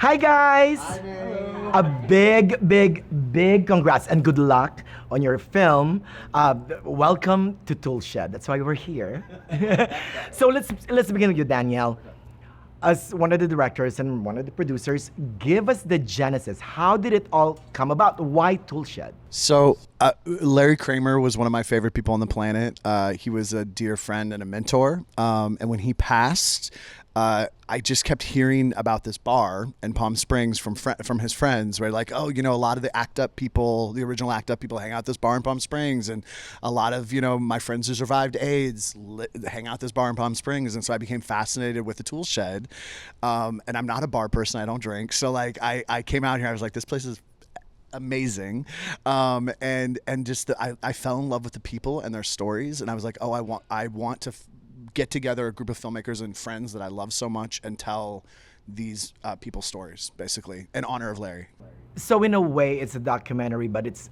Hi guys! A big congrats and good luck on your film. Welcome to Toolshed. That's why we're here. So let's begin with you, Danielle. As one of the directors and one of the producers, give us the genesis. How did it all come about? Why Toolshed? So Larry Kramer was one of my favorite people on the planet. He was a dear friend and a mentor. And when he passed, I just kept hearing about this bar in Palm Springs from his friends, where like, oh, a lot of the the original ACT UP people hang out at this bar in Palm Springs, and a lot of my friends who survived AIDS hang out at this bar in Palm Springs, and so I became fascinated with the tool shed. And I'm not a bar person; I don't drink, so like I came out here, I was like, this place is amazing, and just I fell in love with the people and their stories, and I was like, oh, I want to get together a group of filmmakers and friends that I love so much and tell these people's stories, basically, in honor of Larry. So in a way, it's a documentary, but it's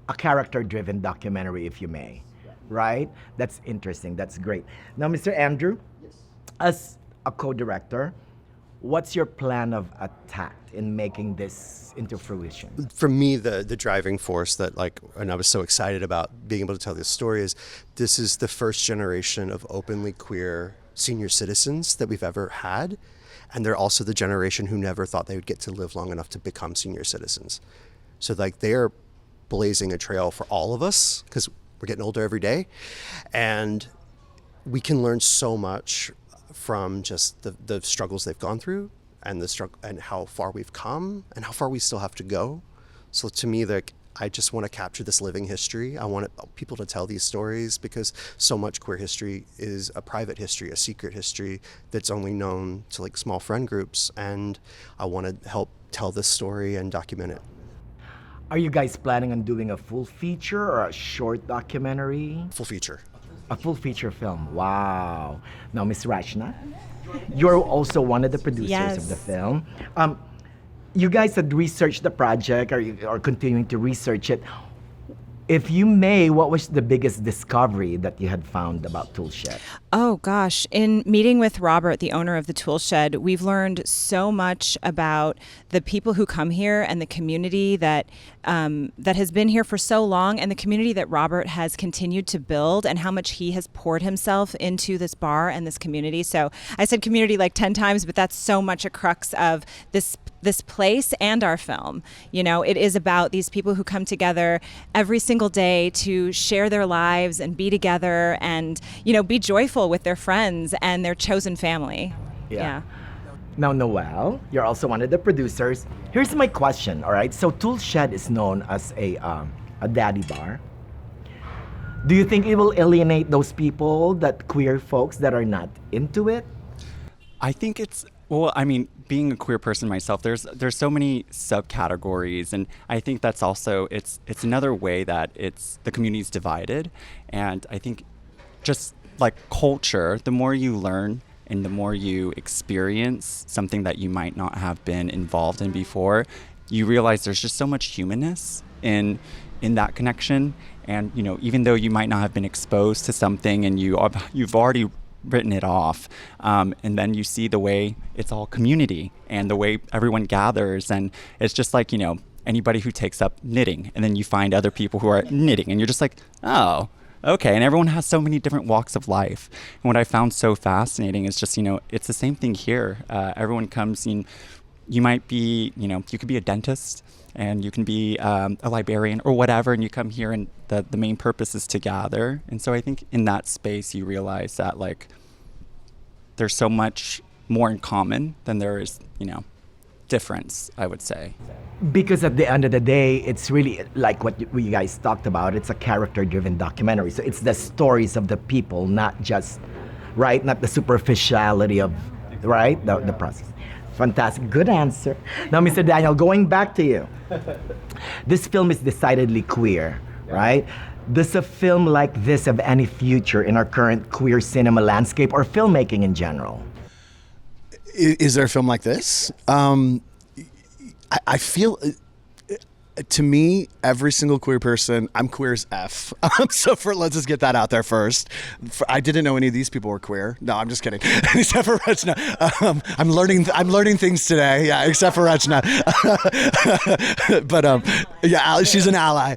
a character-driven documentary, if you may, right? That's interesting. That's great. Now, Mr. Andrew, as a co-director, what's your plan of attack in making this into fruition? For me, the driving force and I was so excited about being able to tell this story is this is the first generation of openly queer senior citizens that we've ever had. And they're also the generation who never thought they would get to live long enough to become senior citizens. So they're blazing a trail for all of us because we're getting older every day. And we can learn so much from just the struggles they've gone through and the struggle and how far we've come and how far we still have to go. So to me, I just want to capture this living history. I want people to tell these stories because so much queer history is a private history, a secret history that's only known to small friend groups. And I want to help tell this story and document it. Are you guys planning on doing a full feature or a short documentary? Full feature. A full feature film. Wow. Now, Miss Rajna, you're also one of the producers of the film. You guys had researched the project, or you are continuing to research it. If you may, what was the biggest discovery that you had found about Toolshed? Oh gosh, in meeting with Robert, the owner of the Toolshed, we've learned so much about the people who come here and the community that has been here for so long, and the community that Robert has continued to build, and how much he has poured himself into this bar and this community. So I said community like 10 times, but that's so much a crux of this place and our film. It is about these people who come together every single day to share their lives and be together and, be joyful with their friends and their chosen family. Yeah. Now, Noel, you're also one of the producers. Here's my question, all right? So Toolshed is known as a daddy bar. Do you think it will alienate those people, that queer folks that are not into it? I think being a queer person myself, there's so many subcategories, and I think that's also it's another way that the community's divided. And I think just like culture, the more you learn and the more you experience something that you might not have been involved in before, you realize there's just so much humanness in that connection. And even though you might not have been exposed to something and you've already written it off, and then you see the way it's all community and the way everyone gathers, and it's just like anybody who takes up knitting, and then you find other people who are knitting, and you're just like, oh, okay. And everyone has so many different walks of life. And what I found so fascinating is just it's the same thing here. Everyone comes in. You might be you could be a dentist, and you can be a librarian or whatever, and you come here, and the main purpose is to gather. And so I think in that space you realize that there's so much more in common than there is difference, I would say. Because at the end of the day, it's really like what you guys talked about. It's a character-driven documentary. So it's the stories of the people, not just, right? Not the superficiality of, right? The process. Fantastic. Good answer. Now, Mr. Daniel, going back to you. This film is decidedly queer, right? Does a film like this have any future in our current queer cinema landscape or filmmaking in general? Is there a film like this? I feel to me, every single queer person, I'm queer as F. Let's just get that out there first. I didn't know any of these people were queer. No, I'm just kidding. Except for Rajna. I'm learning things today. Yeah, except for Rajna. But yeah, she's an ally.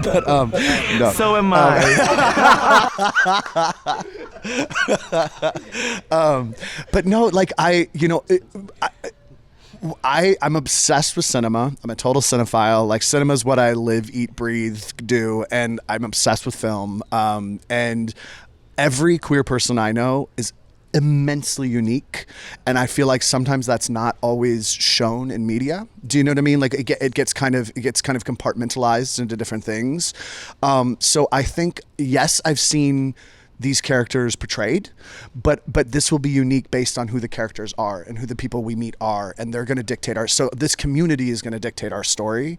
But no. So am I. But no, like I'm obsessed with cinema. I'm a total cinephile. Like, cinema is what I live, eat, breathe, do, and I'm obsessed with film. And every queer person I know is immensely unique, and I feel like sometimes that's not always shown in media. Do you know what I mean? Like, it gets kind of compartmentalized into different things. So I think, yes, I've seen these characters portrayed, but this will be unique based on who the characters are and who the people we meet are, and they're going to dictate so this community is going to dictate our story.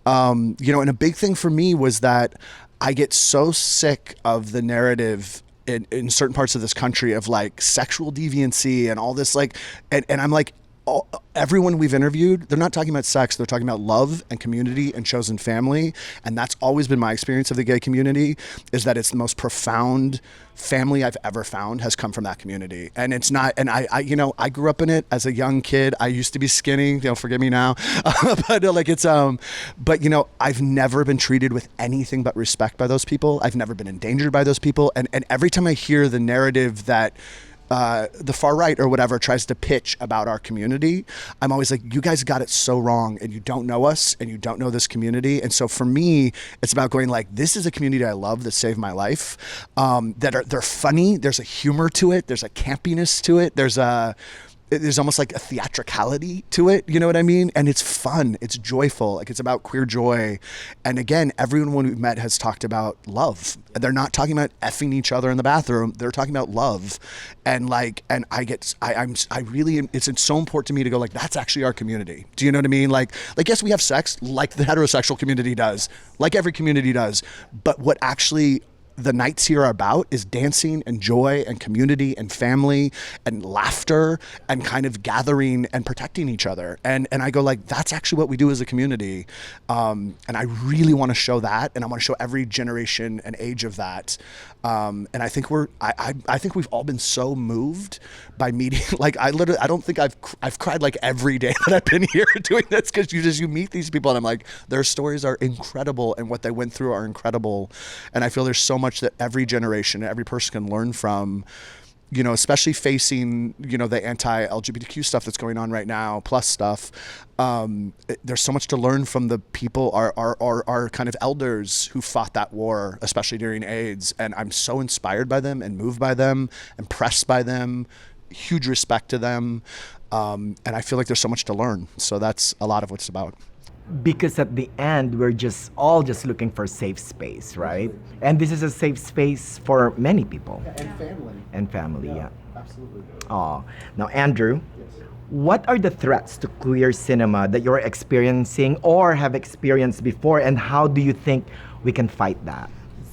And a big thing for me was that I get so sick of the narrative in certain parts of this country of like sexual deviancy and all this, like, and I'm like, everyone we've interviewed, they're not talking about sex, they're talking about love and community and chosen family. And that's always been my experience of the gay community, is that it's the most profound family I've ever found has come from that community. And it's not, and I grew up in it as a young kid. I used to be skinny, forgive me now. But like, it's, I've never been treated with anything but respect by those people. I've never been endangered by those people. And every time I hear the narrative that the far right or whatever tries to pitch about our community, I'm always like, you guys got it so wrong, and you don't know us, and you don't know this community. And so for me, it's about going like, this is a community I love that saved my life. They're funny. There's a humor to it. There's a campiness to it. There's almost like a theatricality to it, you know what I mean? And it's fun, it's joyful, like it's about queer joy. And again, everyone we've met has talked about love. They're not talking about effing each other in the bathroom, they're talking about love. And like, and it's so important to me to go like, that's actually our community. Do you know what I mean? Like yes, we have sex like the heterosexual community does, like every community does, but what actually the nights here are about is dancing and joy and community and family and laughter and kind of gathering and protecting each other. And I go like, that's actually what we do as a community. And I really want to show that, and I want to show every generation and age of that. And I think I think we've all been so moved by meeting. Like, I don't think I've cried like every day that I've been here doing this, because you meet these people and I'm like, their stories are incredible and what they went through are incredible. And I feel there's so much that every generation, every person can learn from, especially facing, the anti-LGBTQ stuff that's going on right now, plus stuff. There's so much to learn from the people, our kind of elders who fought that war, especially during AIDS. And I'm so inspired by them and moved by them, impressed by them, huge respect to them. And I feel like there's so much to learn. So that's a lot of what it's about. Because at the end, we're just looking for safe space, right? And this is a safe space for many people. And family, yeah. Absolutely. Now, Andrew, what are the threats to queer cinema that you're experiencing or have experienced before, and how do you think we can fight that?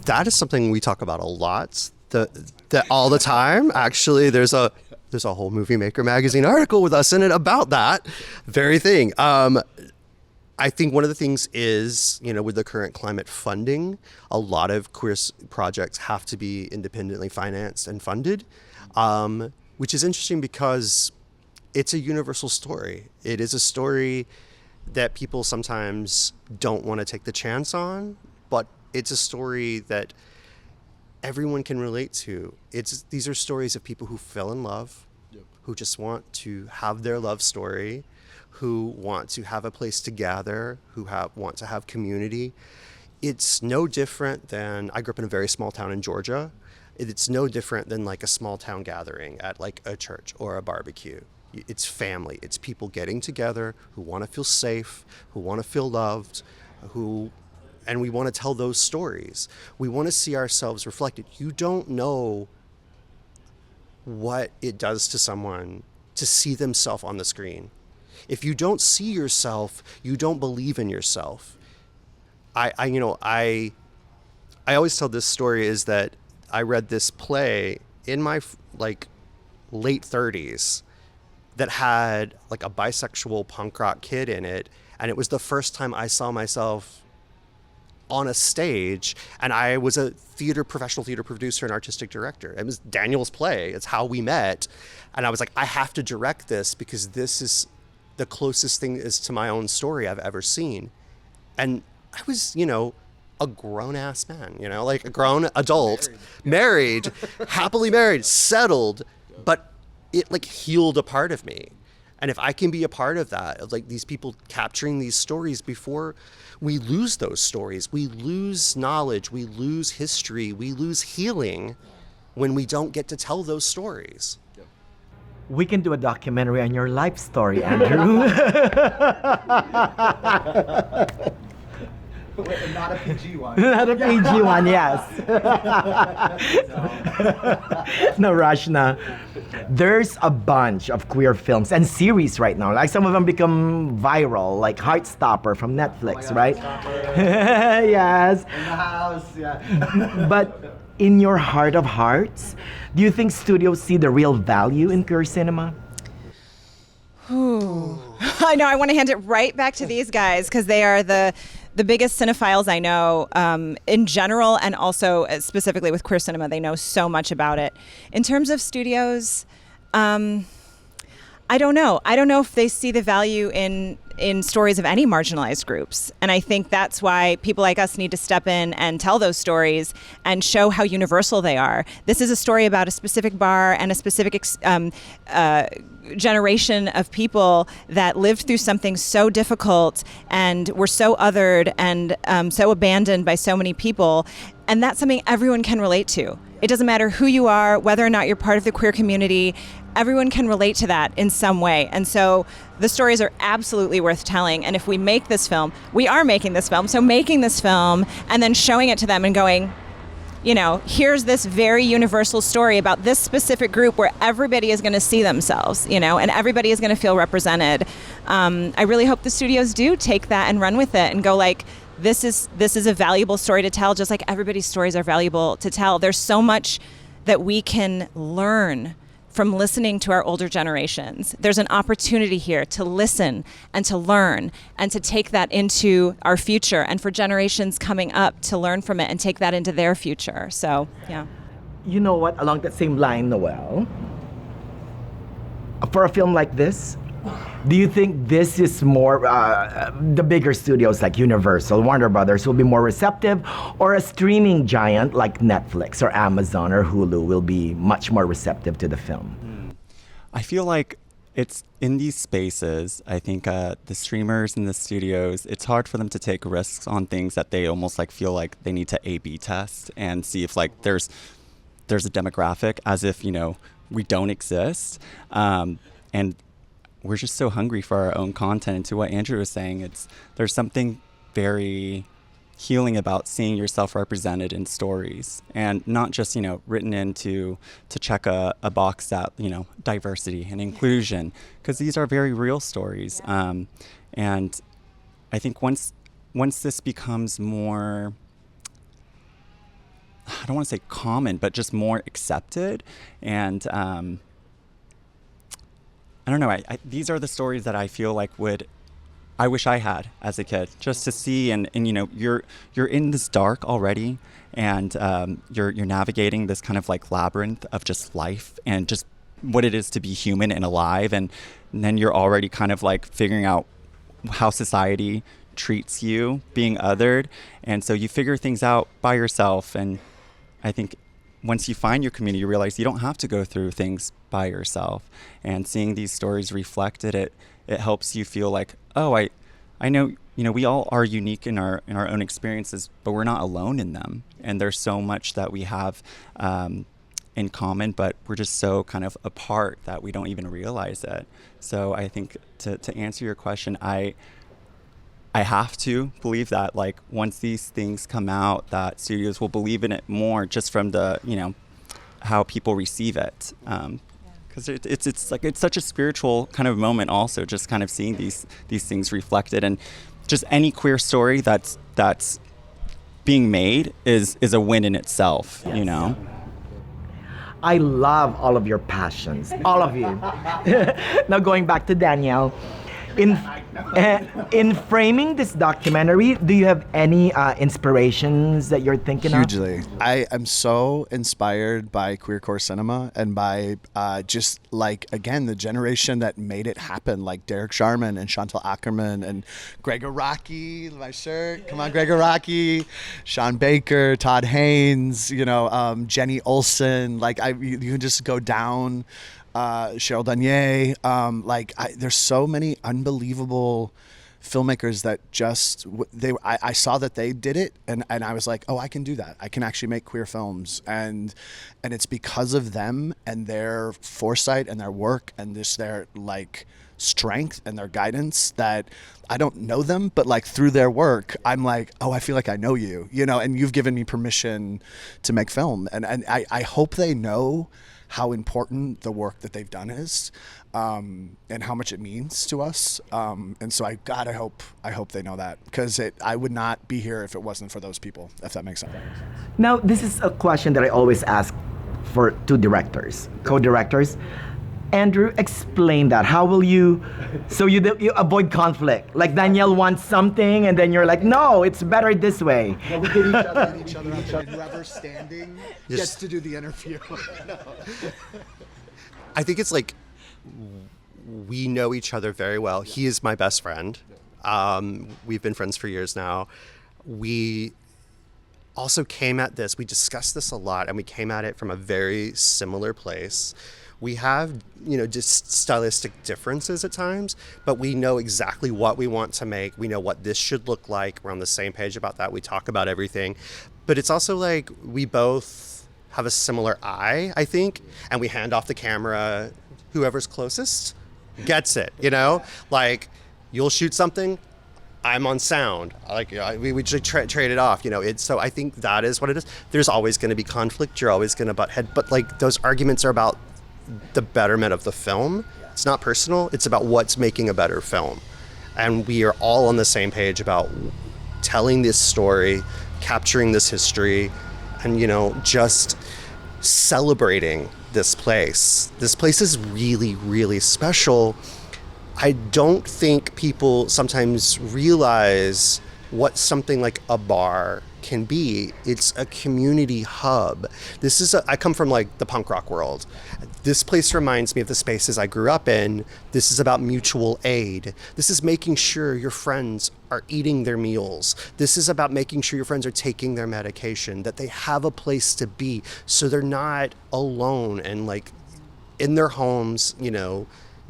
That is something we talk about a lot, all the time. Actually, there's a whole Movie Maker magazine article with us in it about that very thing. I think one of the things is, with the current climate funding, a lot of queer projects have to be independently financed and funded, which is interesting because it's a universal story. It is a story that people sometimes don't want to take the chance on, but it's a story that everyone can relate to. These are stories of people who fell in love, who just want to have their love story, who want to have a place to gather, who want to have community. It's no different than, I grew up in a very small town in Georgia. It's no different than like a small town gathering at like a church or a barbecue. It's family. It's people getting together who want to feel safe, who want to feel loved, and we want to tell those stories. We want to see ourselves reflected. You don't know what it does to someone to see themselves on the screen. If you don't see yourself, you don't believe in yourself. I always tell this story is that I read this play in my late 30s, that had like a bisexual punk rock kid in it. And it was the first time I saw myself on a stage, and I was a professional theater producer and artistic director. It was Daniel's play. It's how we met. And I was like, I have to direct this because this is the closest thing is to my own story I've ever seen. And I was, a grown-ass man, like a grown adult, married, happily married, settled, but it like healed a part of me. And if I can be a part of that, of like these people capturing these stories before we lose those stories, we lose knowledge, we lose history, we lose healing when we don't get to tell those stories. We can do a documentary on your life story, Andrew. Not a PG one. Not a PG one, yes. No, Rajna. There's a bunch of queer films and series right now. Like some of them become viral, like Heartstopper from Netflix, right? Yes. In the house, yeah. But in your heart of hearts, do you think studios see the real value in queer cinema? Ooh. I know, I want to hand it right back to these guys because they are the biggest cinephiles I know in general, and also specifically with queer cinema. They know so much about it. In terms of studios, I don't know. I don't know if they see the value in stories of any marginalized groups. And I think that's why people like us need to step in and tell those stories and show how universal they are. This is a story about a specific bar and a specific generation of people that lived through something so difficult and were so othered and so abandoned by so many people. And that's something everyone can relate to. It doesn't matter who you are, whether or not you're part of the queer community, everyone can relate to that in some way. And so the stories are absolutely worth telling. And if we make this film, we are making this film, so making this film and then showing it to them and going, here's this very universal story about this specific group where everybody is going to see themselves, and everybody is going to feel represented. I really hope the studios do take that and run with it and go like, this is a valuable story to tell, just like everybody's stories are valuable to tell. There's so much that we can learn from listening to our older generations. There's an opportunity here to listen and to learn and to take that into our future, and for generations coming up to learn from it and take that into their future. So, yeah. You know what? Along that same line, Noel, for a film like this, do you think this is more, the bigger studios like Universal, Warner Brothers will be more receptive, or a streaming giant like Netflix or Amazon or Hulu will be much more receptive to the film? I feel like it's in these spaces, I think the streamers and the studios, it's hard for them to take risks on things that they almost like feel like they need to A/B test and see if like there's a demographic, as if, we don't exist. And we're just so hungry for our own content. And to what Andrew was saying, there's something very healing about seeing yourself represented in stories, and not just, written into to check a box that, diversity and inclusion, because these are very real stories. And I think once this becomes more, I don't want to say common, but just more accepted, and I don't know. These are the stories that I feel like I wish I had as a kid, just to see and you're in this dark already, and you're navigating this kind of like labyrinth of just life and just what it is to be human and alive, and then you're already kind of like figuring out how society treats you, being othered, and so you figure things out by yourself. And I think once you find your community, you realize you don't have to go through things by yourself. And seeing these stories reflected, it helps you feel like, oh, I know, we all are unique in our own experiences, but we're not alone in them. And there's so much that we have in common, but we're just so kind of apart that we don't even realize it. So I think to answer your question, I have to believe that, like, once these things come out, that studios will believe in it more, just from the, how people receive it. Because it's such a spiritual kind of moment also, just kind of seeing these things reflected, and just any queer story that's being made is a win in itself, Yes. I love all of your passions, all of you. Now going back to Danielle, in framing this documentary, do you have any inspirations that you're thinking Hugely. of? I am so inspired by queercore cinema and by just like, again, the generation that made it happen, like Derek Sharman and Chantal Ackerman and Gregor Rocky, my shirt, come on Gregor Rocky, Sean Baker, Todd Haynes, Jenny Olsen, like you can just go down. Cheryl Danier, there's so many unbelievable filmmakers that I saw that they did it, and I was like, oh, I can do that. I can actually make queer films, and it's because of them and their foresight and their work and just their like strength and their guidance that I don't know them, but like through their work, I'm like, oh, I feel like I know you, and you've given me permission to make film, and I hope they know how important the work that they've done is, and how much it means to us. And so I hope they know that, because I would not be here if it wasn't for those people, if that makes sense. Now, this is a question that I always ask for two directors, co-directors. Andrew, explain that. How will you avoid conflict? Like Danielle wants something, and then you're like, no, it's better this way. Yeah, we get each other up, and whoever's standing gets to do the interview. I think it's like we know each other very well. He is my best friend. We've been friends for years now. We also came at this, we discussed this a lot, and we came at it from a very similar place. We have, just stylistic differences at times, but we know exactly what we want to make. We know what this should look like. We're on the same page about that. We talk about everything. But it's also like we both have a similar eye, I think, and we hand off the camera. Whoever's closest gets it, Like, you'll shoot something, I'm on sound. We just trade it off, So I think that is what it is. There's always going to be conflict. You're always going to butt head. But, like, those arguments are about the betterment of the film. It's not personal. It's about what's making a better film. And we are all on the same page about telling this story, capturing this history, and, just celebrating this place. This place is really, really special. I don't think people sometimes realize what something like a bar can be. It's a community hub. I come from like the punk rock world. This place reminds me of the spaces I grew up in. This is about mutual aid. This is making sure your friends are eating their meals. This is about making sure your friends are taking their medication, that they have a place to be so they're not alone and like in their homes,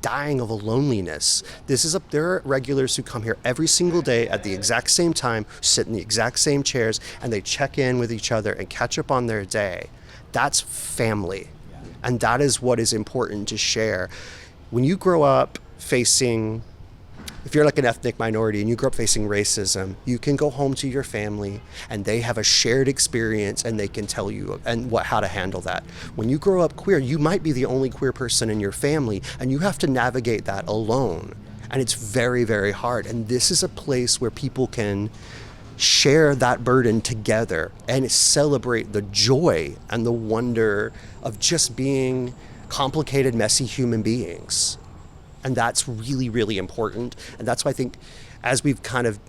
dying of a loneliness. There are regulars who come here every single day at the exact same time, sit in the exact same chairs, and they check in with each other and catch up on their day. That's family. And that is what is important to share. When you grow up if you're like an ethnic minority and you grow up facing racism, you can go home to your family and they have a shared experience and they can tell you how to handle that. When you grow up queer, you might be the only queer person in your family and you have to navigate that alone. And it's very, very hard. And this is a place where people can share that burden together and celebrate the joy and the wonder of just being complicated, messy human beings. And that's really, really important. And that's why I think as we've kind of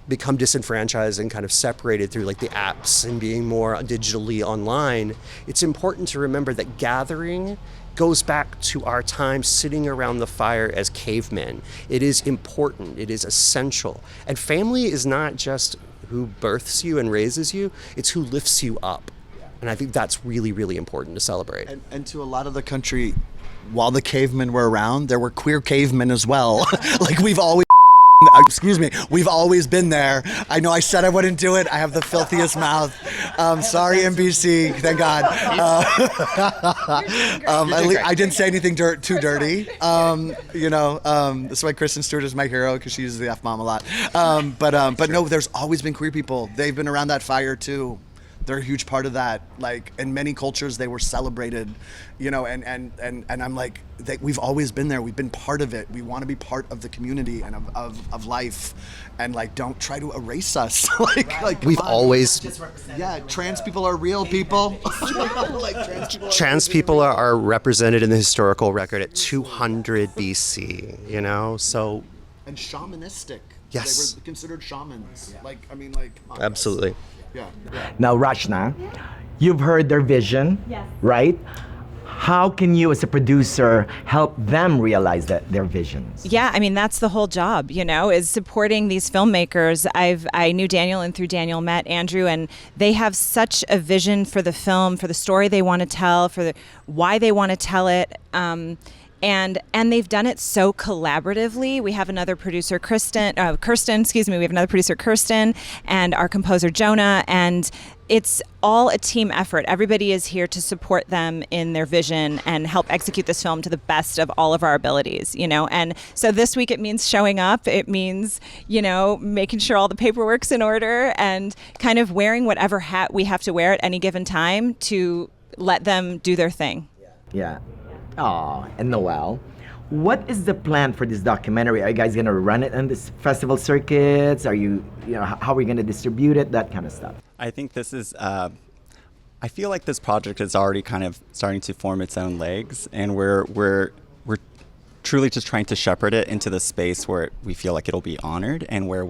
become disenfranchised and kind of separated through like the apps and being more digitally online, it's important to remember that gathering goes back to our time sitting around the fire as cavemen. It is important. It is essential. And family is not just who births you and raises you, it's who lifts you up. And I think that's really, really important to celebrate. And to a lot of the country, while the cavemen were around, there were queer cavemen as well. Like we've always been there. I know I said I wouldn't do it. I have the filthiest mouth. Sorry, NBC. Thank God. I didn't say anything too dirty. That's why Kristen Stewart is my hero, because she uses the F-bomb a lot. But no, there's always been queer people. They've been around that fire too. They're a huge part of that. Like in many cultures, they were celebrated, you know, and I'm like, we've always been there. We've been part of it. We want to be part of the community and of life, and like, don't try to erase us. like We've always, trans people are real people. trans people are represented in the historical record at 200 BC, you know, so. And shamanistic. Yes. They were considered shamans. Like, I mean, like. Come on, Absolutely. guys. Yeah. Now, Rajna, you've heard their vision, right? How can you, as a producer, help them realize their visions? Yeah, I mean, that's the whole job, you know, is supporting these filmmakers. I knew Daniel, and through Daniel met Andrew, and they have such a vision for the film, for the story they want to tell, why they want to tell it. And they've done it so collaboratively. We have another producer, Kirsten, we have another producer, Kirsten, and our composer, Jonah, and it's all a team effort. Everybody is here to support them in their vision and help execute this film to the best of all of our abilities, you know? And so this week it means showing up. It means, you know, making sure all the paperwork's in order and kind of wearing whatever hat we have to wear at any given time to let them do their thing. Yeah. Oh, and Noel, what is the plan for this documentary? Are you guys gonna run it on this festival circuits? Are you know, how are we gonna distribute it? That kind of stuff. I think this is, I feel like this project is already kind of starting to form its own legs, and we're truly just trying to shepherd it into the space where we feel like it'll be honored and where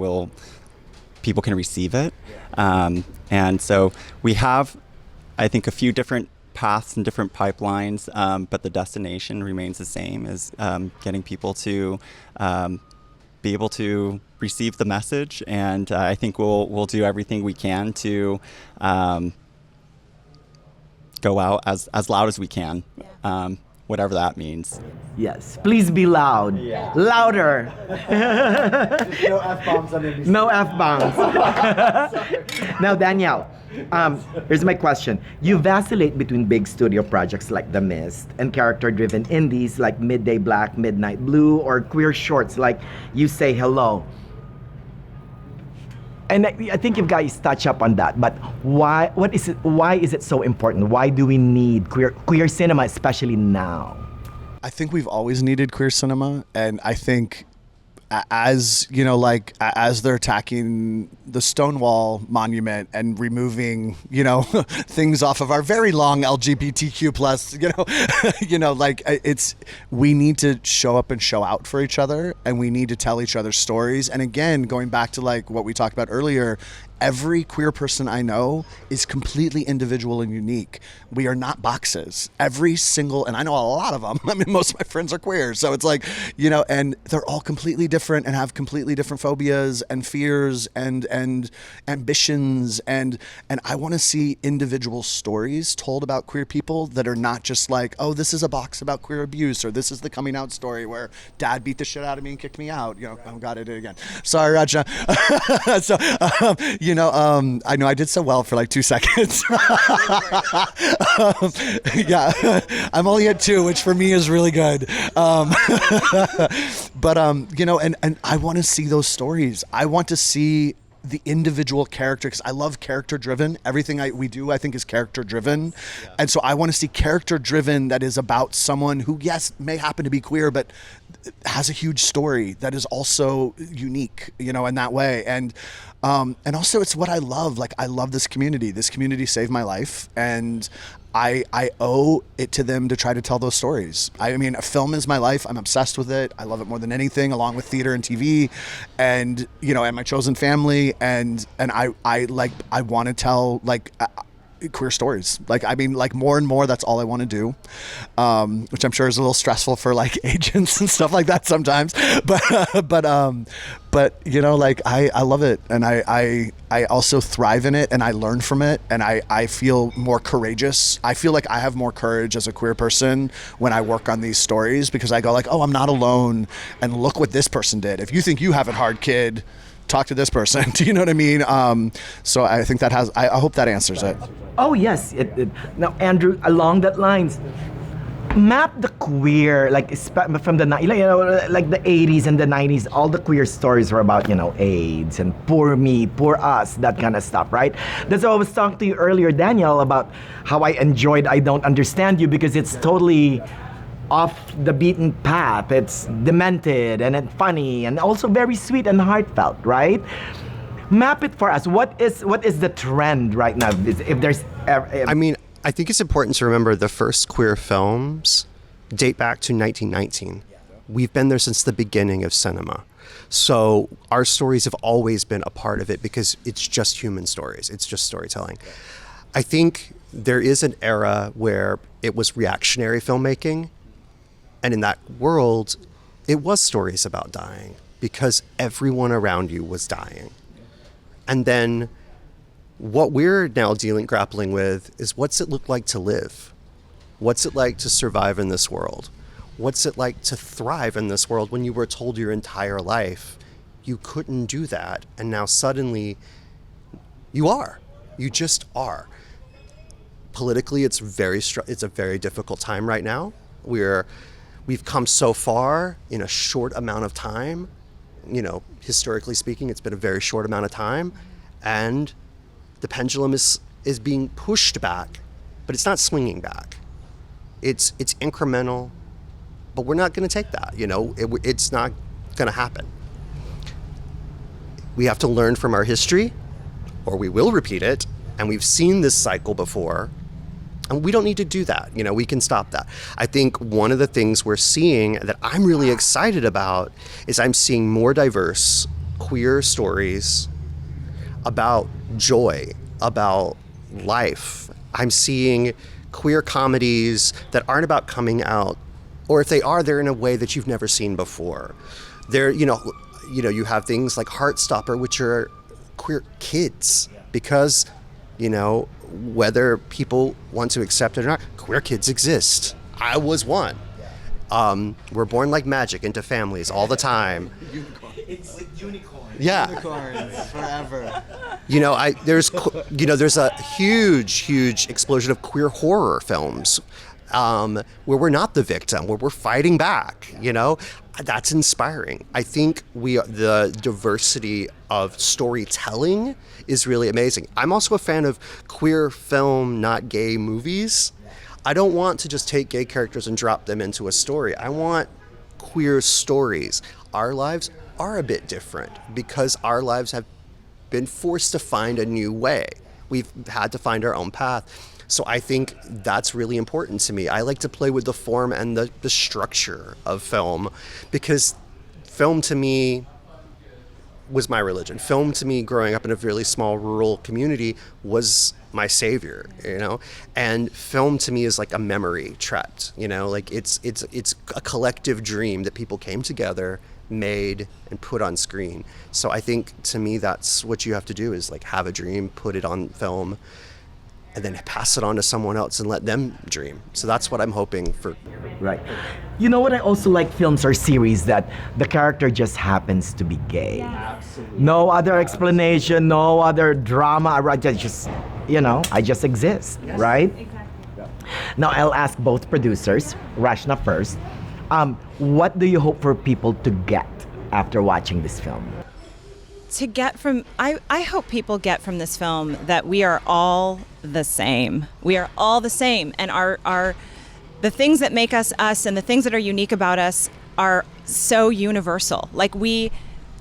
people can receive it. And so we have, I think, a few different paths and different pipelines, but the destination remains the same, as getting people to be able to receive the message. And I think we'll do everything we can to go out as loud as we can, whatever that means. Yes, please be loud. Louder. No F-bombs on any. No F-bombs. Now, Danielle, here's my question. You vacillate between big studio projects like The Mist and character-driven indies like Midday Black, Midnight Blue, or queer shorts like You Say Hello. And I think you guys touch up on that, but why is it so important? Why do we need queer cinema, especially now? I think we've always needed queer cinema, and I think as you know, like as they're attacking the Stonewall monument and removing, you know, things off of our very long LGBTQ plus, like we need to show up and show out for each other, and we need to tell each other stories. And again, going back to like what we talked about earlier, every queer person I know is completely individual and unique. We are not boxes. Every single, and I know a lot of them. I mean, most of my friends are queer. So it's like, you know, and they're all completely different and have completely different phobias and fears and ambitions. And I want to see individual stories told about queer people that are not just like, oh, this is a box about queer abuse, or this is the coming out story where dad beat the shit out of me and kicked me out. You know, oh God, I did it again. Sorry, Rajna. So, I know I did so well for like 2 seconds. Yeah, I'm only at 2, which for me is really good. But and I want to see those stories. I want to see the individual character, because I love character driven. Everything we do, I think, is character driven. Yeah. And so I want to see character driven that is about someone who, yes, may happen to be queer, but has a huge story that is also unique, you know, in that way. And also it's what I love. Like, I love this community. This community saved my life, and I owe it to them to try to tell those stories. I mean, a film is my life. I'm obsessed with it. I love it more than anything, along with theater and TV, and you know, and my chosen family. And I want to tell queer stories. Like, I mean, like more and more, that's all I want to do, which I'm sure is a little stressful for like agents and stuff like that sometimes. But you know, like I love it, and I also thrive in it, and I learn from it, and I feel more courageous. I feel like I have more courage as a queer person when I work on these stories, because I go like, oh, I'm not alone, and look what this person did. If you think you have it hard, kid, talk to this person. Do you know what I mean? So I think that I hope that answers it. Oh yes. Now, Andrew, along that lines, map the queer, like from the like the 80s and the 90s, all the queer stories were about, AIDS and poor me, poor us, that kind of stuff, right? That's why I was talking to you earlier, Daniel, about how I enjoyed I Don't Understand You, because it's totally off the beaten path. It's demented and it's funny and also very sweet and heartfelt, right? Map it for us. What is the trend right now? If there's I mean, I think it's important to remember the first queer films date back to 1919. We've been there since the beginning of cinema. So our stories have always been a part of it because it's just human stories. It's just storytelling. I think there is an era where it was reactionary filmmaking. And in that world, it was stories about dying because everyone around you was dying. And then what we're now grappling with is, what's it look like to live? What's it like to survive in this world? What's it like to thrive in this world when you were told your entire life you couldn't do that, and now suddenly you are. You just are. Politically, it's a very difficult time right now. We've come so far in a short amount of time. Historically speaking, it's been a very short amount of time, and the pendulum is being pushed back, but it's not swinging back. It's incremental, but we're not going to take that. It's not going to happen. We have to learn from our history, or we will repeat it, and we've seen this cycle before, and we don't need to do that. We can stop that. I think one of the things we're seeing that I'm really excited about is I'm seeing more diverse queer stories about joy, about life. I'm seeing queer comedies that aren't about coming out, or if they are, they're in a way that you've never seen before. You have things like Heartstopper, which are queer kids, because, whether people want to accept it or not, queer kids exist. I was one. We're born like magic into families all the time. it's like unicorn. Yeah. Unicorns forever. There's a huge explosion of queer horror films where we're not the victim, where we're fighting back. That's inspiring. I think the diversity of storytelling is really amazing. I'm also a fan of queer film, not gay movies. I don't want to just take gay characters and drop them into a story. I want queer stories. Our lives are a bit different because our lives have been forced to find a new way. We've had to find our own path. So I think that's really important to me. I like to play with the form and the structure of film, because film to me was my religion. Film to me, growing up in a really small rural community, was my savior, and film to me is like a memory trapped, like it's a collective dream that people came together, made, and put on screen. So I think to me that's what you have to do, is like have a dream, put it on film, and then pass it on to someone else and let them dream. So that's what I'm hoping for. Right. What I also like films or series that the character just happens to be gay. Yeah. Absolutely. No other explanation, no other drama. I just exist, Yes. right? Exactly. Now I'll ask both producers, Rajna first. What do you hope for people to get after watching this film? I hope people get from this film that we are all the same. We are all the same, and the things that make us us and the things that are unique about us are so universal.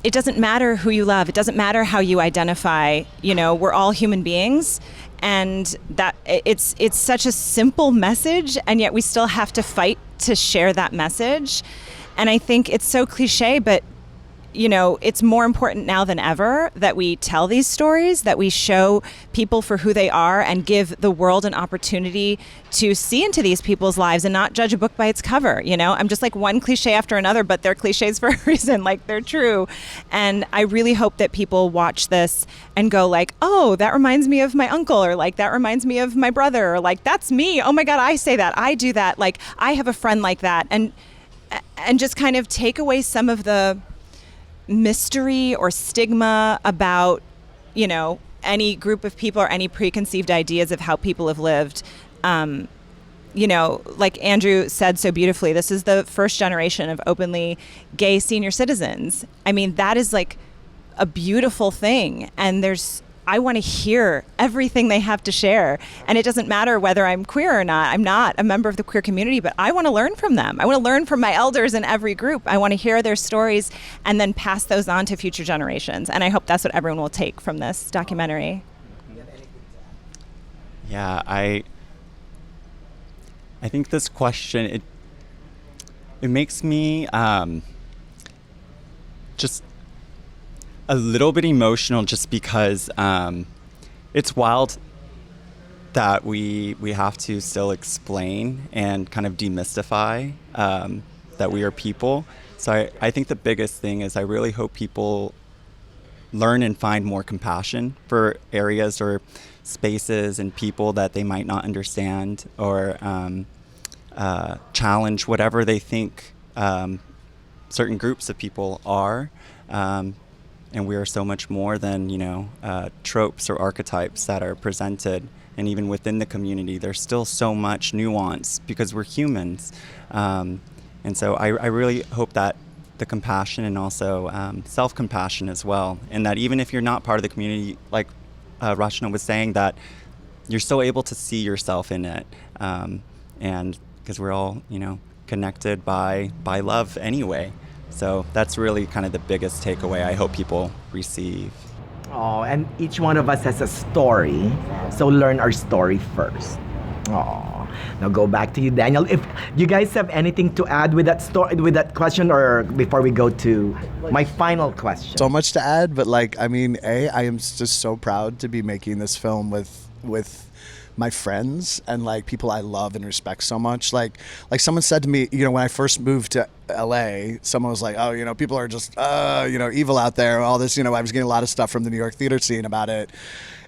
It doesn't matter who you love. It doesn't matter how you identify. We're all human beings, and that it's such a simple message, and yet we still have to fight to share that message. And I think it's so cliche, but it's more important now than ever that we tell these stories, that we show people for who they are and give the world an opportunity to see into these people's lives and not judge a book by its cover. I'm just like one cliche after another, but they're cliches for a reason, like they're true. And I really hope that people watch this and go like, oh, that reminds me of my uncle, or like that reminds me of my brother, or like that's me. Oh my God, I say that. I do that. Like I have a friend like that. And just kind of take away some of the mystery or stigma about, any group of people or any preconceived ideas of how people have lived. like Andrew said so beautifully, this is the first generation of openly gay senior citizens. I mean, that is like a beautiful thing. And I want to hear everything they have to share. And it doesn't matter whether I'm queer or not. I'm not a member of the queer community, but I want to learn from them. I want to learn from my elders in every group. I want to hear their stories and then pass those on to future generations. And I hope that's what everyone will take from this documentary. Yeah, I think this question, it makes me just a little bit emotional, just because it's wild that we have to still explain and kind of demystify that we are people. So I think the biggest thing is I really hope people learn and find more compassion for areas or spaces and people that they might not understand, or challenge whatever they think certain groups of people are. And we are so much more than, tropes or archetypes that are presented. And even within the community, there's still so much nuance because we're humans. And so I really hope that the compassion and also self-compassion as well. And that even if you're not part of the community, like Rajna was saying, that you're still able to see yourself in it. And because we're all, connected by love anyway. So that's really kind of the biggest takeaway I hope people receive. Oh, and each one of us has a story. So learn our story first. Oh, now go back to you, Daniel. If you guys have anything to add with that story, with that question, or before we go to my final question. So much to add, but I am just so proud to be making this film with my friends and people I love and respect so much. Like someone said to me, when I first moved to LA, someone was like, oh, people are just, evil out there, all this, I was getting a lot of stuff from the New York theater scene about it.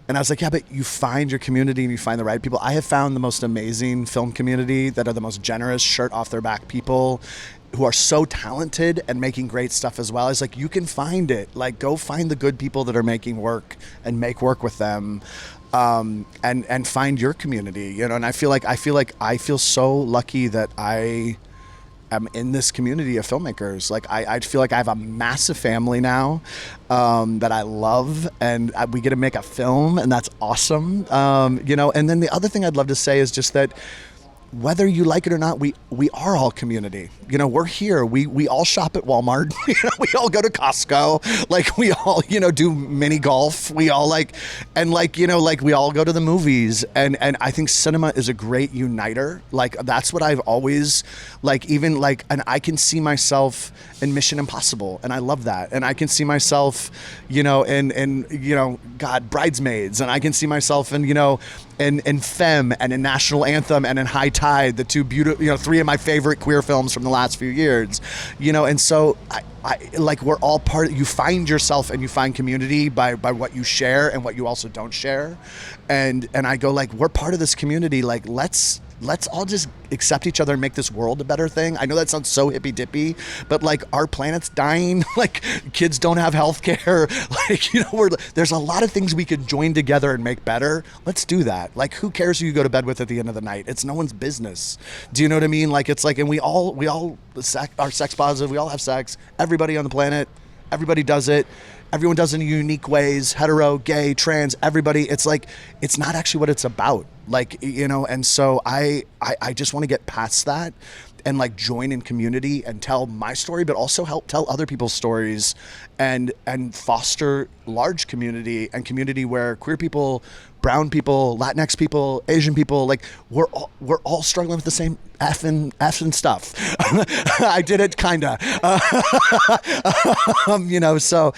And I was like, yeah, but you find your community and you find the right people. I have found the most amazing film community that are the most generous, shirt off their back people who are so talented and making great stuff as well. It's like, you can find it. Go find the good people that are making work and make work with them. And find your community, and I feel so lucky that I am in this community of filmmakers. I feel like I have a massive family now, that I love, and we get to make a film, and that's awesome. And then the other thing I'd love to say is just that whether you like it or not, we are all community. We're here. We all shop at Walmart. We all go to Costco. We all, do mini golf. We all we all go to the movies. And I think cinema is a great uniter. That's what I've always, and I can see myself in Mission Impossible. And I love that. And I can see myself, in Bridesmaids. And I can see myself in Femme and in National Anthem and in High Tide, the two beautiful, three of my favorite queer films from the last few years, and so I we're all part. You find yourself and you find community by what you share and what you also don't share, and I go we're part of this community. Let's all just accept each other and make this world a better thing. I know that sounds so hippy dippy, but our planet's dying. Kids don't have health care. There's a lot of things we could join together and make better. Let's do that. Who cares who you go to bed with at the end of the night? It's no one's business. Do you know what I mean? And we all are sex positive. We all have sex. Everybody on the planet, everybody does it. Everyone does it in unique ways, hetero, gay, trans, everybody. It's it's not actually what it's about. And so I just want to get past that and join in community and tell my story, but also help tell other people's stories and foster large community and community where queer people, brown people, Latinx people, Asian people, we're all struggling with the same effing stuff. I did it kinda. So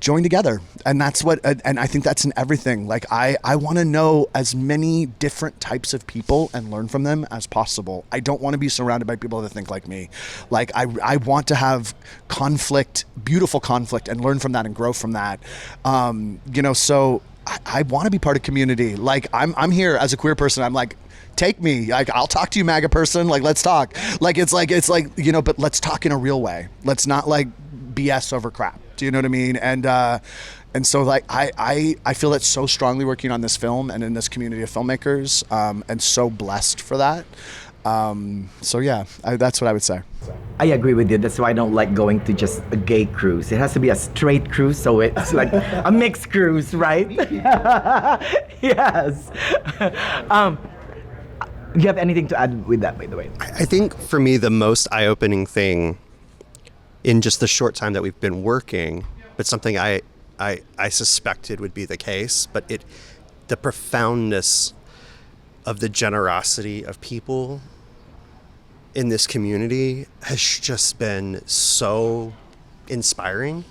join together, and that's what, and I think that's in everything. I want to know as many different types of people and learn from them as possible. I don't want to be surrounded by people that think like me. I want to have conflict, beautiful conflict, and learn from that and grow from that. So I want to be part of community. I'm here as a queer person. I'm take me. I'll talk to you, MAGA person. Let's talk. But let's talk in a real way. Let's not BS over crap. Do you know what I mean? And And so like I feel that so strongly working on this film and in this community of filmmakers, and so blessed for that. So yeah, that's what I would say. I agree with you. That's why I don't like going to just a gay cruise. It has to be a straight cruise, so it's like a mixed cruise, right? Yes. Do you have anything to add with that, by the way? I think for me, the most eye-opening thing in just the short time that we've been working, but something I suspected would be the case, but the profoundness of the generosity of people in this community has just been so inspiring.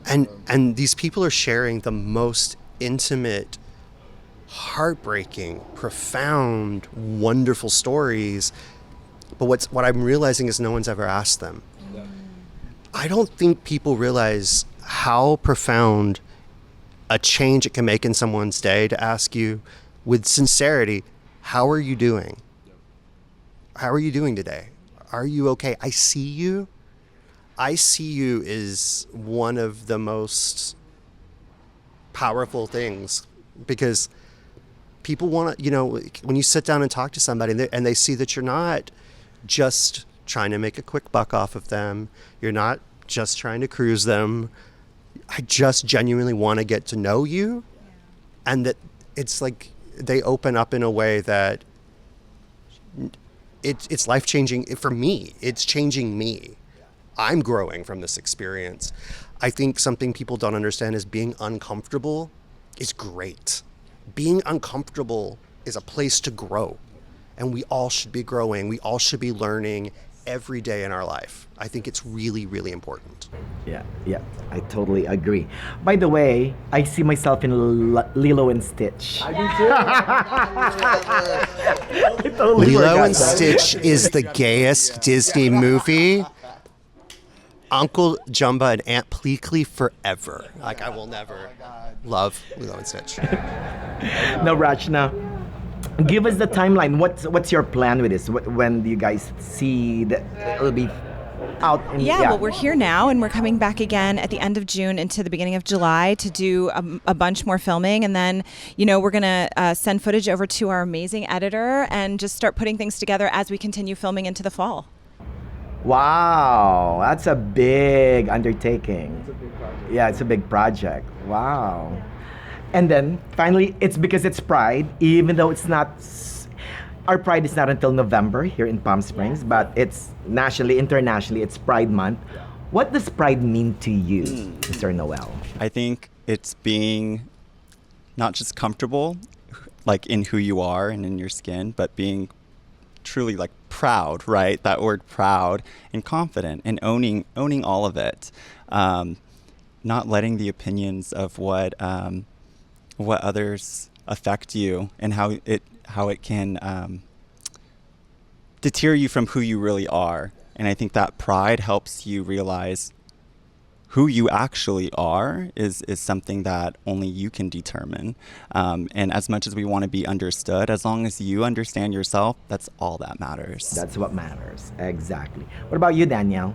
And these people are sharing the most intimate, heartbreaking, profound, wonderful stories. But what I'm realizing is no one's ever asked them. I don't think people realize how profound a change it can make in someone's day to ask you with sincerity, how are you doing? How are you doing today? Are you okay? I see you. I see you is one of the most powerful things, because people want to, when you sit down and talk to somebody and they see that you're not just trying to make a quick buck off of them, you're not just trying to cruise them, I just genuinely want to get to know you. And that it's like they open up in a way that it's life-changing for me. It's changing me. I'm growing from this experience. I think something people don't understand is being uncomfortable is great. Being uncomfortable is a place to grow. And we all should be growing. We all should be learning every day in our life. I think it's really, really important. Yeah, I totally agree. By the way, I see myself in Lilo and Stitch. I do too. Totally Lilo and Stitch is the gayest Disney movie. Uncle Jumba and Aunt Pleakley forever. Like, I will never love Lilo and Stitch. Now, Rajna, give us the timeline. What's your plan with this? When do you guys see that it'll be out? Well, we're here now, and we're coming back again at the end of June into the beginning of July to do a bunch more filming, and then we're gonna send footage over to our amazing editor and just start putting things together as we continue filming into the fall. Wow, that's a big undertaking. It's a big project. Yeah, it's a big project. Wow. And then finally, it's because it's Pride, even though it's not. Our Pride is not until November here in Palm Springs, but it's internationally, it's Pride Month. What does Pride mean to you, Mr. Noel? I think it's being not just comfortable, like in who you are and in your skin, but being truly like proud, right? That word proud, and confident, and owning all of it. Not letting the opinions of what others affect you and how it can deter you from who you really are. And I think that pride helps you realize who you actually are is something that only you can determine. And as much as we want to be understood, as long as you understand yourself, that's all that matters. That's what matters. Exactly. What about you, Daniel?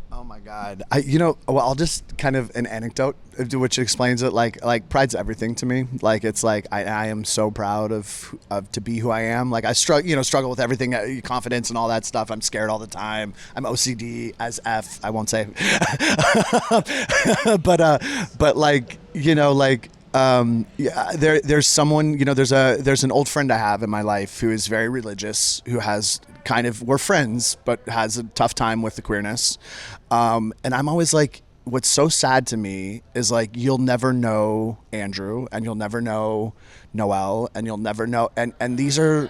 Oh my God. I'll just kind of an anecdote which explains it. Like pride's everything to me. Like, it's like, I am so proud of to be who I am. Like, I struggle with everything, confidence and all that stuff. I'm scared all the time. I'm OCD as F. I won't say, but like, there's someone, there's an old friend I have in my life who is very religious, who has we're friends, but has a tough time with the queerness. And I'm always like, what's so sad to me is like, you'll never know Andrew, and you'll never know Noel, and you'll never know, and these are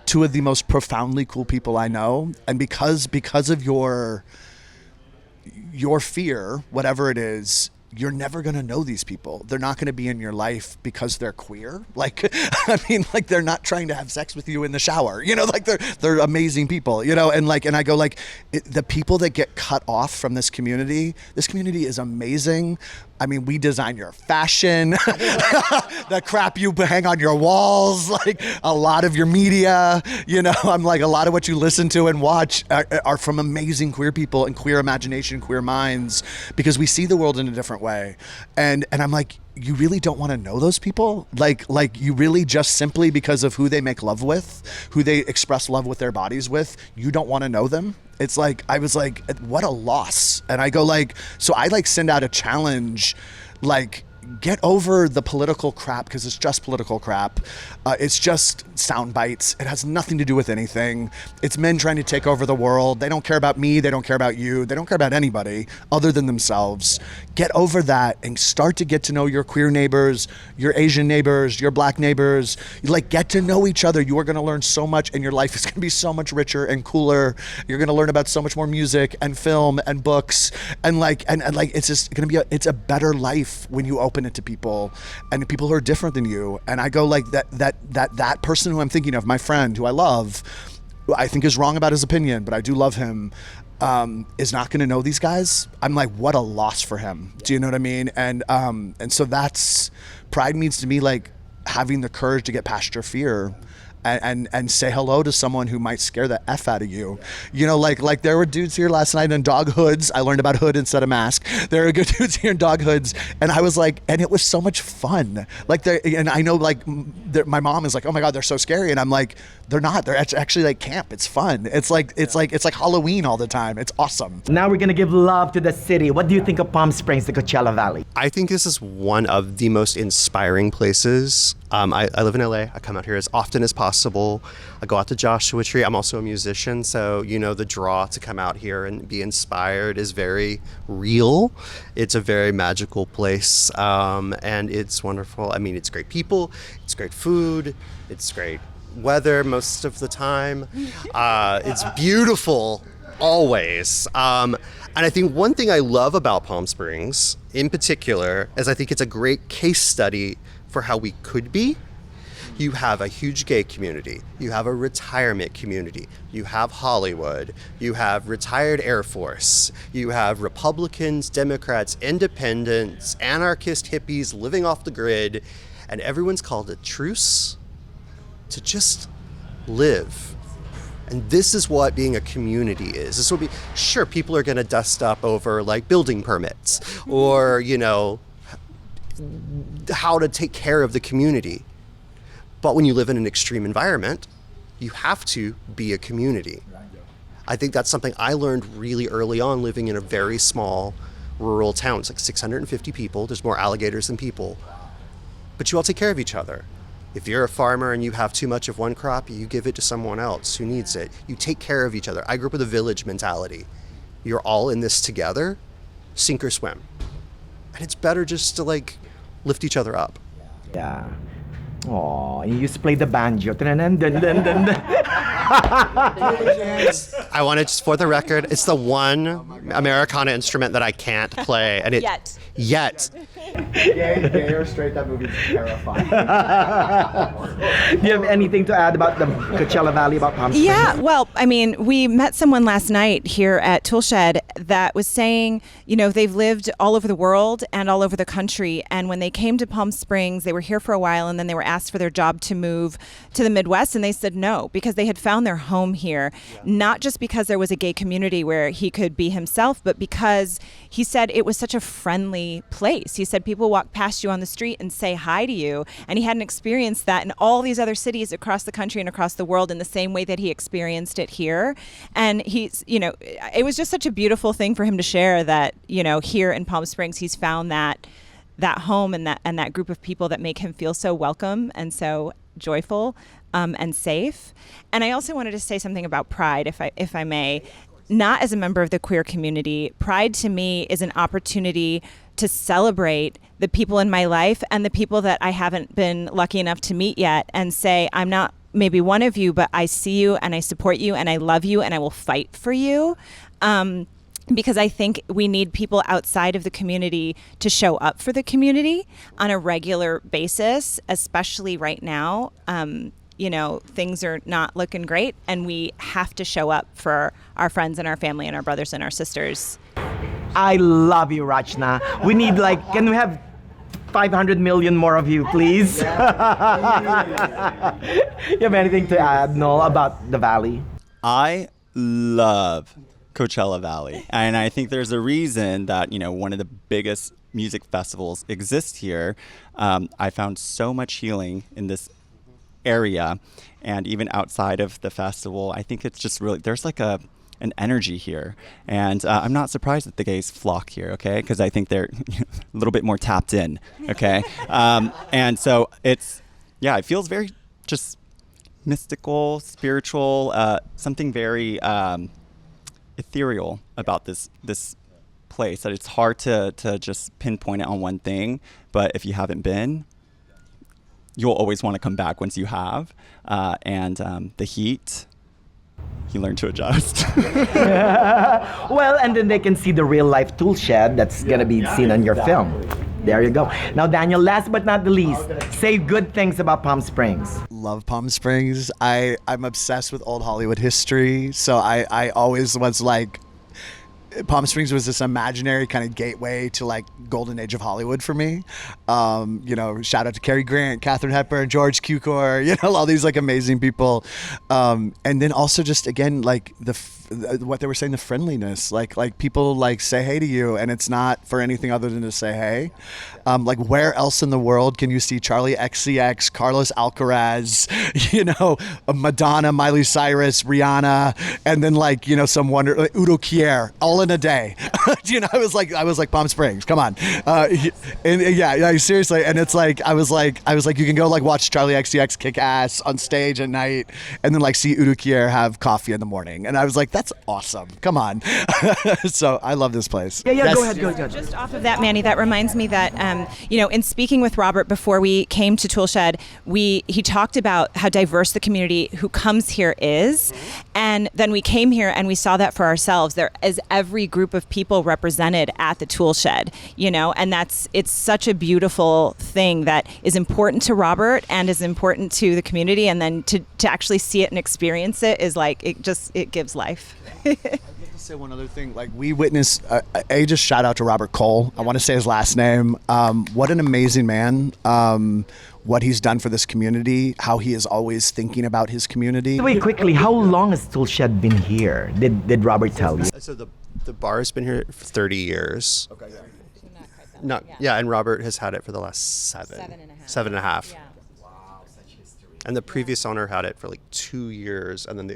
two of the most profoundly cool people I know. And because of your fear, whatever it is, you're never going to know these people. They're not going to be in your life because they're queer. Like, I mean, like, they're not trying to have sex with you in the shower, like they're amazing people, and I go like, the people that get cut off from this community is amazing. I mean, we design your fashion, the crap you hang on your walls, like a lot of your media, you know, I'm like, a lot of what you listen to and watch are from amazing queer people and queer imagination, queer minds, because we see the world in a different way. And I'm like, you really don't want to know those people? Like you really, just simply because of who they make love with, who they express love with their bodies with, you don't want to know them? It's like, I was like, what a loss. And I go like, so I like send out a challenge, like, get over the political crap, because it's just political crap. It's just sound bites. It has nothing to do with anything. It's men trying to take over the world. They don't care about me. They don't care about you. They don't care about anybody other than themselves. Get over that and start to get to know your queer neighbors, your Asian neighbors, your black neighbors. Like, get to know each other. You are going to learn so much, and your life is going to be so much richer and cooler. You're going to learn about so much more music and film and books, and like it's just going to be it's a better life when you open it to people, and people who are different than you. And I go like, that person who I'm thinking of, my friend who I love, I think is wrong about his opinion, but I do love him, is not going to know these guys. I'm like, what a loss for him. Do you know what I mean? And so that's, pride means to me like having the courage to get past your fear and say hello to someone who might scare the F out of you. You know, like there were dudes here last night in dog hoods. I learned about hood instead of mask. There are good dudes here in dog hoods. And I was like, and it was so much fun. Like, and I know like my mom is like, oh my God, they're so scary. And I'm like, they're not. They're actually like camp. It's fun. It's like Halloween all the time. It's awesome. Now we're gonna give love to the city. What do you think of Palm Springs, the Coachella Valley? I think this is one of the most inspiring places. I live in LA. I come out here as often as possible. I go out to Joshua Tree. I'm also a musician, so you know the draw to come out here and be inspired is very real. It's a very magical place, and it's wonderful. I mean, it's great people, it's great food, it's great weather most of the time. It's beautiful always. And I think one thing I love about Palm Springs in particular is I think it's a great case study for how we could be. You have a huge gay community. You have a retirement community. You have Hollywood. You have retired Air Force. You have Republicans, Democrats, independents, anarchist hippies living off the grid. And everyone's called a truce to just live. And this is what being a community is. This will be, sure, people are going to dust up over like building permits or, you know, how to take care of the community. But when you live in an extreme environment, you have to be a community. I think that's something I learned really early on living in a very small rural town. It's like 650 people. There's more alligators than people. But you all take care of each other. If you're a farmer and you have too much of one crop, you give it to someone else who needs it. You take care of each other. I grew up with a village mentality. You're all in this together, sink or swim. And it's better just to like lift each other up. Yeah. Oh, you used to play the banjo. I want to just, for the record, it's the one Americana instrument that I can't play. And it yet. Gay or straight, that movie is terrifying. Do you have anything to add about the Coachella Valley, about Palm Springs? Yeah, well, I mean, we met someone last night here at Toolshed that was saying, you know, they've lived all over the world and all over the country. And when they came to Palm Springs, they were here for a while and then they were asked for their job to move to the Midwest. And they said no, because they had found their home here, not just because there was a gay community where he could be himself, but because he said it was such a friendly place. He said people walk past you on the street and say hi to you. And he hadn't experienced that in all these other cities across the country and across the world in the same way that he experienced it here. And he's, you know, it was just such a beautiful thing for him to share that, you know, here in Palm Springs, he's found that home and that group of people that make him feel so welcome and so joyful and safe. And I also wanted to say something about pride, if I may. Not as a member of the queer community, pride to me is an opportunity to celebrate the people in my life and the people that I haven't been lucky enough to meet yet and say, I'm not maybe one of you, but I see you and I support you and I love you and I will fight for you. Because I think we need people outside of the community to show up for the community on a regular basis, especially right now. You know, things are not looking great and we have to show up for our friends and our family and our brothers and our sisters. I love you, Rajna. We need can we have 500 million more of you, please? You have anything to add, Noel, about the Valley? I love Coachella Valley, and I think there's a reason that one of the biggest music festivals exists here. I found so much healing in this area, and even outside of the festival, I think it's just really there's an energy here, and I'm not surprised that the gays flock here, okay? Because I think they're a little bit more tapped in, okay? And so it feels very just mystical, spiritual, something very ethereal about this place, that it's hard to just pinpoint it on one thing, but if you haven't been, you'll always want to come back once you have. And the heat, you learn to adjust. Well, and then they can see the real life tool shed that's gonna be seen on your film. There you go. Now, Daniel, last but not the least, say good things about Palm Springs. Love Palm Springs. I'm obsessed with old Hollywood history, so I always was Palm Springs was this imaginary kind of gateway to golden age of Hollywood for me. Shout out to Cary Grant, Katharine Hepburn, George Cukor, all these amazing people. And then also just again what they were saying, the friendliness, people say hey to you, and it's not for anything other than to say hey. Where else in the world can you see Charlie XCX, Carlos Alcaraz, Madonna, Miley Cyrus, Rihanna, and then some wonder Udo Kier all in a day? I was like Palm Springs, come on. Seriously, and it's I was like you can go watch Charlie XCX kick ass on stage at night, and then see Udo Kier have coffee in the morning, and I was like, that's awesome. Come on. So I love this place. Yeah, go ahead. Just off of that, Manny, that reminds me that, in speaking with Robert before we came to Toolshed, he talked about how diverse the community who comes here is. And then we came here and we saw that for ourselves. There is every group of people represented at the Toolshed, and it's such a beautiful thing that is important to Robert and is important to the community. And then to actually see it and experience it is it gives life. Say one other thing, we witnessed just shout out to Robert Cole. I want to say his last name. What an amazing man. What he's done for this community, how he is always thinking about his community. Wait, quickly, how long has Toolshed been here? Did Robert tell you? So the bar has been here for 30 years. Okay, And Robert has had it for the last seven and a half. Yeah. And the previous owner had it for 2 years, and then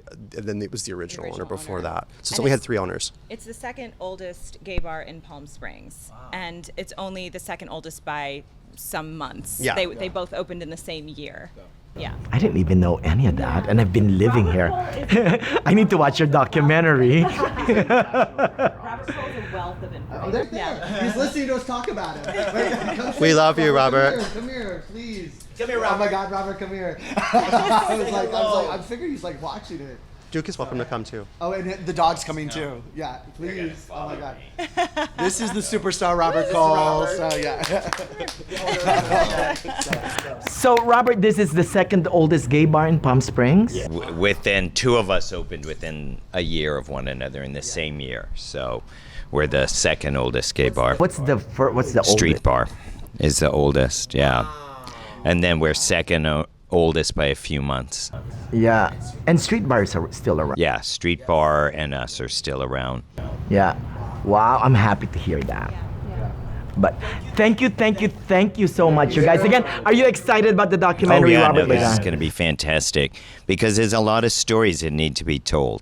it was the original owner before that. So it's only had 3 owners. It's the second oldest gay bar in Palm Springs, and it's only the second oldest by some months. Yeah. They both opened in the same year. Yeah. I didn't even know any of that, and I've been living here. I need to watch your documentary. Robert Cole's a wealth of information. Yeah. He's listening to us talk about it. We love you, Robert. Come here, please. Come here, Robert. Oh my God, Robert, come here. I figured he's watching it. Duke is welcome to come too. Oh, and the dog's coming too. Yeah, please. Oh my God. This is the superstar Robert Cole. So yeah. So, Robert, this is the second oldest gay bar in Palm Springs? Yeah. Within 2 of us opened within a year of one another in the same year. So we're the second oldest gay bar. What's the oldest? Street bar is the oldest, yeah. And then we're second oldest by a few months. Yeah, and street bars are still around. Yeah, street bar and us are still around. Yeah. Wow, I'm happy to hear that. But thank you so much, you guys. Again, are you excited about the documentary, Robert? This is going to be fantastic because there's a lot of stories that need to be told.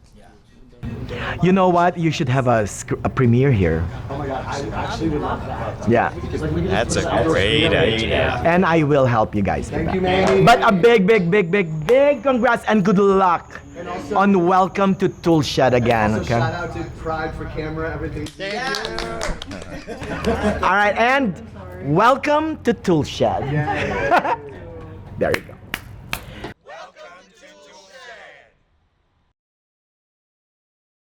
You know what? You should have a premiere here. Oh my God, I actually would love that. Yeah. That's a great idea. And I will help you guys with Thank that. you, Manny. But a big congrats and good luck on welcome to Toolshed again. Okay. Shout out to Pride for Camera, everything. Thank you. All right, and welcome to Toolshed. There you go.